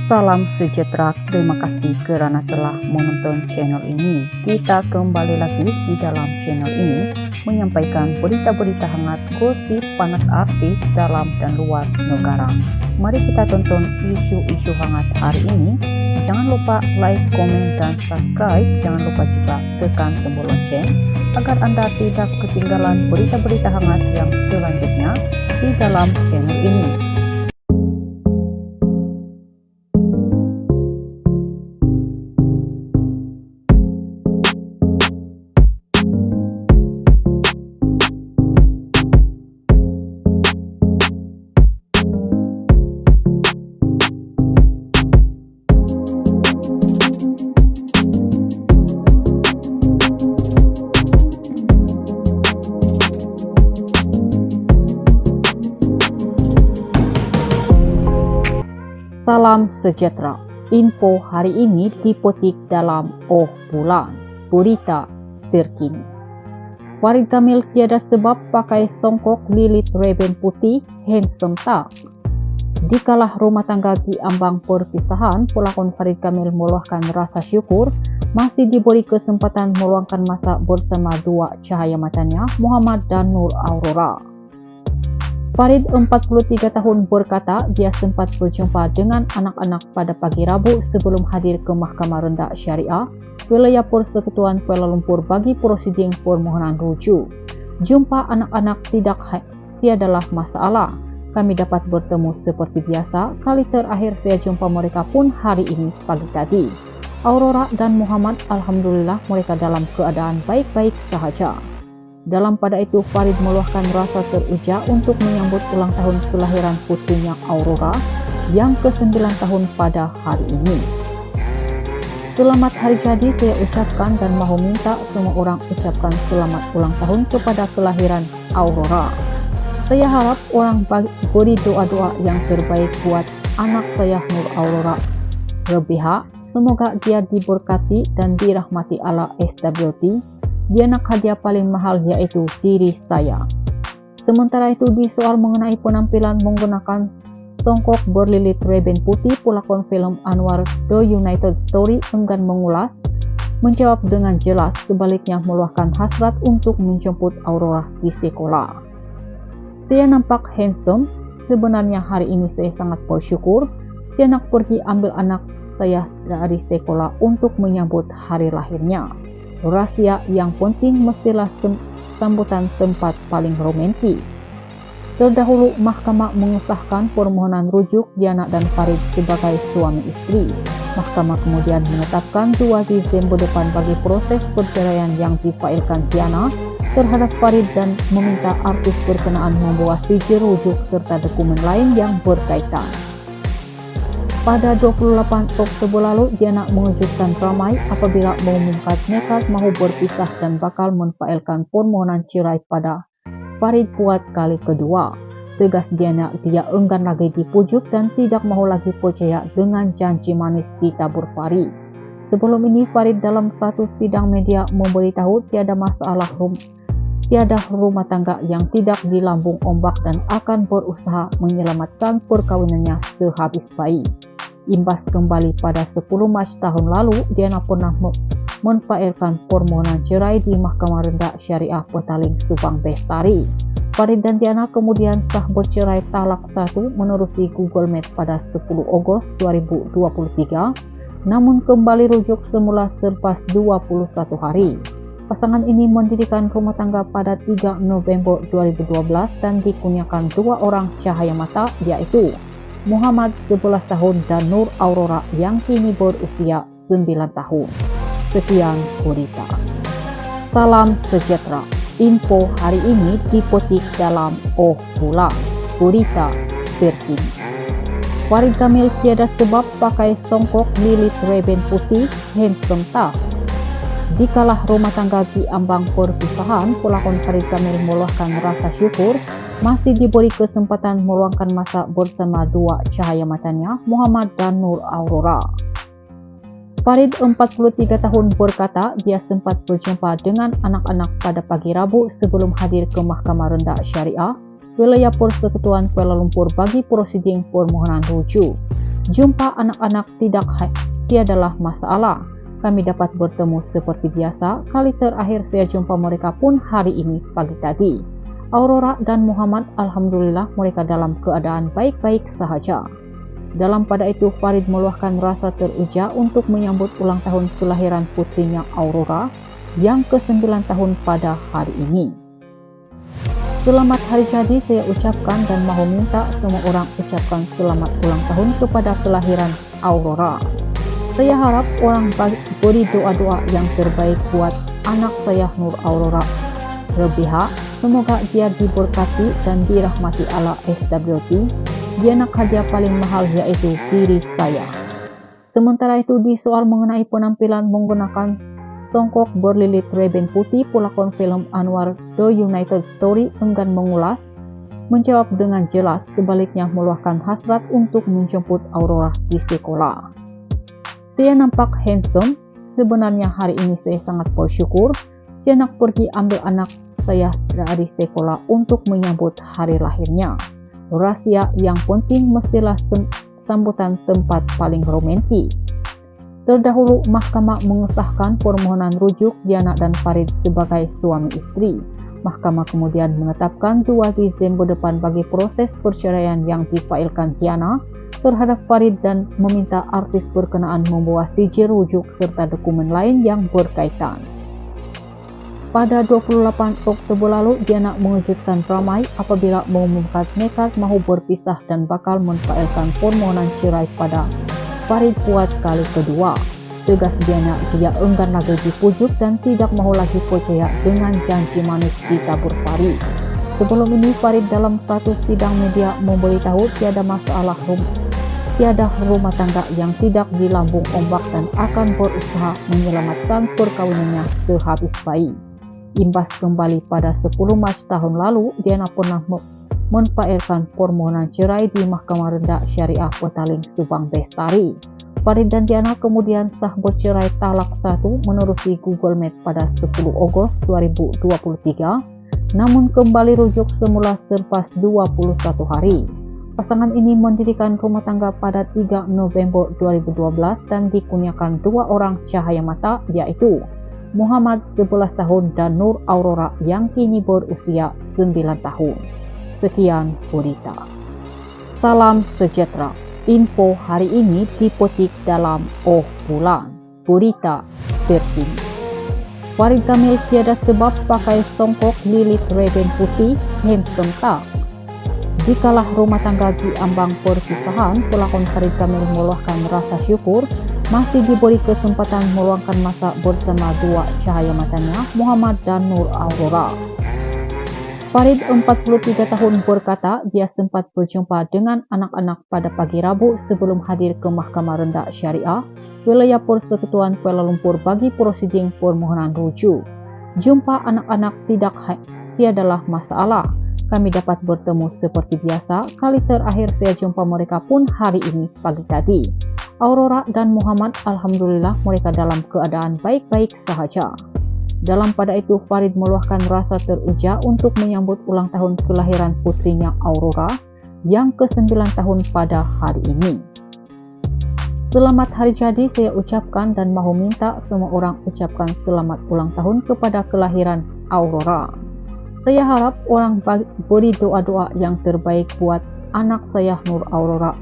Salam sejahtera, terima kasih kerana telah menonton channel ini. Kita kembali lagi di dalam channel ini menyampaikan berita-berita hangat, gosip panas artis dalam dan luar negara. Mari kita tonton isu-isu hangat hari ini. Jangan lupa like, komen, dan subscribe. Jangan lupa juga tekan tombol lonceng agar Anda tidak ketinggalan berita-berita hangat yang selanjutnya di dalam channel ini. Salam sejahtera. Info hari ini dipetik dalam Oh Bulan. Berita terkini. Farid Kamil tiada sebab pakai songkok lilit reben putih, handsome tak? Dikalah rumah tangga di ambang perpisahan, pelakon Farid Kamil meluahkan rasa syukur masih diberi kesempatan meluangkan masa bersama dua cahaya matanya, Muhammad dan Nur Aurora. Farid 43 tahun berkata dia sempat berjumpa dengan anak-anak pada pagi Rabu sebelum hadir ke Mahkamah Rendah Syariah Wilayah Persekutuan Kuala Lumpur bagi prosiding permohonan rujuk. Jumpa anak-anak tiadalah masalah. Kami dapat bertemu seperti biasa. Kali terakhir saya jumpa mereka pun hari ini pagi tadi. Aurora dan Muhammad, alhamdulillah mereka dalam keadaan baik-baik sahaja. Dalam pada itu, Farid meluahkan rasa teruja untuk menyambut ulang tahun kelahiran putrinya Aurora yang ke-9 tahun pada hari ini. Selamat hari jadi saya ucapkan dan mahu minta semua orang ucapkan selamat ulang tahun kepada kelahiran Aurora. Saya harap orang beri doa-doa yang terbaik buat anak saya Nur Aurora Rebiha. Semoga dia diberkati dan dirahmati Allah SWT. Dia nak hadiah paling mahal yaitu diri saya. Sementara itu di soal mengenai penampilan menggunakan songkok berlilit reben putih, pelakon film Anwar The United Story enggan mengulas, menjawab dengan jelas, sebaliknya meluahkan hasrat untuk menjemput Aurora di sekolah. Saya nampak handsome, sebenarnya hari ini saya sangat bersyukur. Saya nak pergi ambil anak saya dari sekolah untuk menyambut hari lahirnya. Rahasia yang penting mestilah sambutan tempat paling romantik. Terdahulu mahkamah mengesahkan permohonan rujuk Diana dan Farid sebagai suami istri. Mahkamah kemudian menetapkan 2 Desember depan bagi proses perceraian yang difailkan Diana terhadap Farid dan meminta artis berkenaan membawa sijil rujuk serta dokumen lain yang berkaitan. Pada 28 Oktober lalu, Diana mengejutkan ramai apabila mengumumkan nekat mahu berpisah dan bakal memfailkan permohonan cerai pada Farid buat kali kedua. Tegas Diana, dia enggan lagi dipujuk dan tidak mahu lagi percaya dengan janji manis ditabur Farid. Sebelum ini, Farid dalam satu sidang media memberitahu tiada rumah tangga yang tidak dilambung ombak dan akan berusaha menyelamatkan perkawinannya sehabis baik. Imbas kembali pada 10 Mac tahun lalu, Diana pernah memfailkan permohonan cerai di Mahkamah Rendah Syariah Petaling Subang Bestari. Farid dan Diana kemudian sah bercerai talak 1 menerusi Google Meet pada 10 Ogos 2023, namun kembali rujuk semula selepas 21 hari. Pasangan ini mendirikan rumah tangga pada 3 November 2012 dan dikurniakan 2 orang cahaya mata, yaitu Muhammad 11 tahun dan Nur Aurora yang kini berusia 9 tahun. Sekian berita. Salam sejahtera. Info hari ini dipetik dalam Oh Bulan. Berita terkini. Farid Kamil tiada sebab pakai songkok lilit reben putih, handsome tak? Dikalah rumah tangga di ambang perpisahan, pelakon Farid Kamil meluahkan rasa syukur masih diberi kesempatan meluangkan masa bersama dua cahaya matanya, Muhammad dan Nur Aurora. Farid 43 tahun berkata dia sempat berjumpa dengan anak-anak pada pagi Rabu sebelum hadir ke Mahkamah Rendah Syariah Wilayah Persekutuan Kuala Lumpur bagi prosiding permohonan rujuk. Jumpa anak-anak tiadalah masalah. Kami dapat bertemu seperti biasa. Kali terakhir saya jumpa mereka pun hari ini pagi tadi. Aurora dan Muhammad, alhamdulillah mereka dalam keadaan baik-baik sahaja. Dalam pada itu, Farid meluahkan rasa teruja untuk menyambut ulang tahun kelahiran putrinya Aurora yang ke-9 tahun pada hari ini. Selamat hari jadi saya ucapkan dan mau minta semua orang ucapkan selamat ulang tahun kepada kelahiran Aurora. Saya harap orang beri doa-doa yang terbaik buat anak saya Nur Aurora Rebiha. Semoga dia diberkati dan dirahmati Allah SWT. Dia nak hadiah paling mahal yaitu diri saya. Sementara itu di soal mengenai penampilan menggunakan songkok berlilit rebeng putih, pelakon film Anwar The United Story enggan mengulas, menjawab dengan jelas, sebaliknya meluahkan hasrat untuk menjemput Aurora di sekolah. Saya nampak handsome, sebenarnya hari ini saya sangat bersyukur. Saya nak pergi ambil anak saya dari sekolah untuk menyambut hari lahirnya. Rahasia yang penting mestilah sambutan tempat paling romantis. Terdahulu, Mahkamah mengesahkan permohonan rujuk Diana dan Farid sebagai suami istri. Mahkamah kemudian menetapkan 2 Desember depan bagi proses perceraian yang difailkan Diana terhadap Farid dan meminta artis berkenaan membawa sijil rujuk serta dokumen lain yang berkaitan. Pada 28 Oktober lalu, Diana mengejutkan ramai apabila mengumumkan nekat mahu berpisah dan bakal memfailkan permohonan cerai pada Farid buat kali kedua. Tegas Diana, dia enggan lagi dipujuk dan tidak mahu lagi percaya dengan janji manis ditabur Farid. Sebelum ini, Farid dalam satu sidang media memberitahu tiada rumah tangga yang tidak dilambung ombak dan akan berusaha menyelamatkan perkawinannya sehabis baik. Imbas kembali pada 10 Mac tahun lalu, Diana pernah memfailkan permohonan cerai di Mahkamah Rendah Syariah Petaling Subang Bestari. Farid dan Diana kemudian sah bercerai talak 1 menerusi Google Meet pada 10 Agustus 2023, namun kembali rujuk semula selepas 21 hari. Pasangan ini mendirikan rumah tangga pada 3 November 2012 dan dikurniakan 2 orang cahaya mata, yaitu Muhammad 11 tahun dan Nur Aurora yang kini berusia 9 tahun. Sekian berita. Salam sejahtera. Info hari ini dipetik dalam Oh Bulan. Berita terkini. Farid Kamil tiada sebab pakai songkok lilit rebeng putih, handsome tak? Dikalah rumah tangga di ambang perpisahan, pelakon Farid Kamil meluahkan rasa syukur masih diberi kesempatan meluangkan masa bersama 2 cahaya matanya, Muhammad dan Nur Aurora. Farid 43 tahun berkata dia sempat berjumpa dengan anak-anak pada pagi Rabu sebelum hadir ke Mahkamah Rendah Syariah Wilayah Persekutuan Kuala Lumpur bagi prosiding permohonan rujuk. Jumpa anak-anak tiadalah masalah. Kami dapat bertemu seperti biasa. Kali terakhir saya jumpa mereka pun hari ini pagi tadi. Aurora dan Muhammad, alhamdulillah mereka dalam keadaan baik-baik sahaja. Dalam pada itu, Farid meluahkan rasa teruja untuk menyambut ulang tahun kelahiran putrinya Aurora yang ke-9 tahun pada hari ini. Selamat hari jadi saya ucapkan dan mau minta semua orang ucapkan selamat ulang tahun kepada kelahiran Aurora. Saya harap orang beri doa-doa yang terbaik buat anak saya Nur Aurora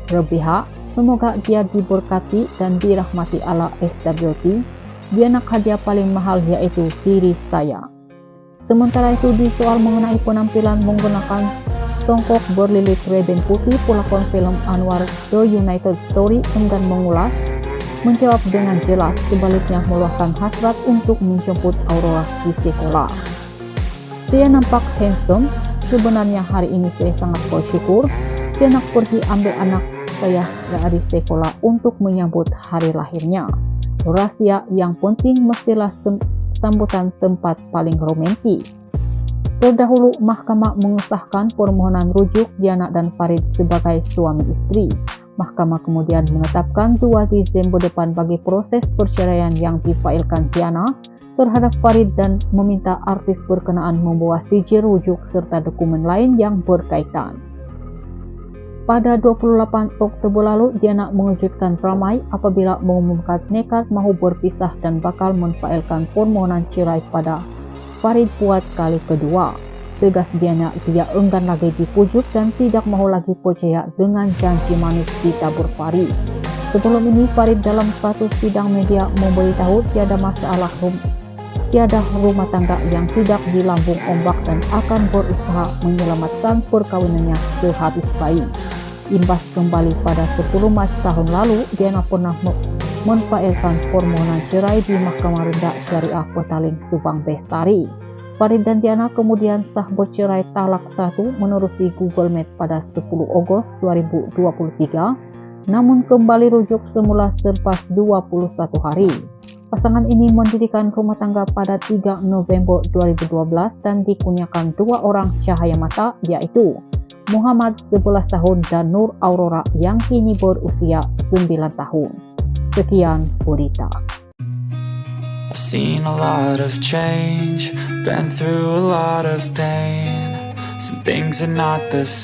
Rebiha. Semoga dia diberkati dan dirahmati Allah SWT. Dia nak hadiah paling mahal yaitu diri saya. Sementara itu di soal mengenai penampilan menggunakan songkok berlilit rebeng putih, pelakon film Anwar The United Story enggan mengulas, menjawab dengan jelas, sebaliknya meluahkan hasrat untuk menjemput Aurora di sekolah. Saya nampak handsome, sebenarnya hari ini saya sangat bersyukur. Saya nak pergi ambil anak saya dari sekolah untuk menyambut hari lahirnya. Rahasia yang penting mestilah sambutan tempat paling romantis. Terdahulu, Mahkamah mengesahkan permohonan rujuk Diana dan Farid sebagai suami istri. Mahkamah kemudian menetapkan 2 Desember depan bagi proses perceraian yang difailkan Diana terhadap Farid dan meminta artis berkenaan membawa sijil rujuk serta dokumen lain yang berkaitan. Pada 28 Oktober lalu, Diana mengejutkan ramai apabila mengumumkan nekat mahu berpisah dan bakal memfailkan permohonan cerai pada Farid buat kali kedua. Tegas Diana, dia enggan lagi dipujuk dan tidak mahu lagi percaya dengan janji manis ditabur Farid. Sebelum ini, Farid dalam satu sidang media memberitahu tiada rumah tangga yang tidak dilambung ombak dan akan berusaha menyelamatkan perkawinannya sehabis baik. Imbas kembali pada 10 Mac tahun lalu, Diana pernah memfailkan permohonan cerai di Mahkamah Rendah Syariah Petaling Subang Bestari. Farid dan Diana kemudian sah bercerai talak 1 menerusi Google Meet pada 10 Ogos 2023, namun kembali rujuk semula selepas 21 hari. Pasangan ini mendirikan rumah tangga pada 3 November 2012 dan dikurniakan 2 orang cahaya mata, yaitu Muhammad 11 tahun dan Nur Aurora yang kini berusia 9 tahun. Sekian berita. I've seen a lot of change, been through a lot of pain. Some things are not the same.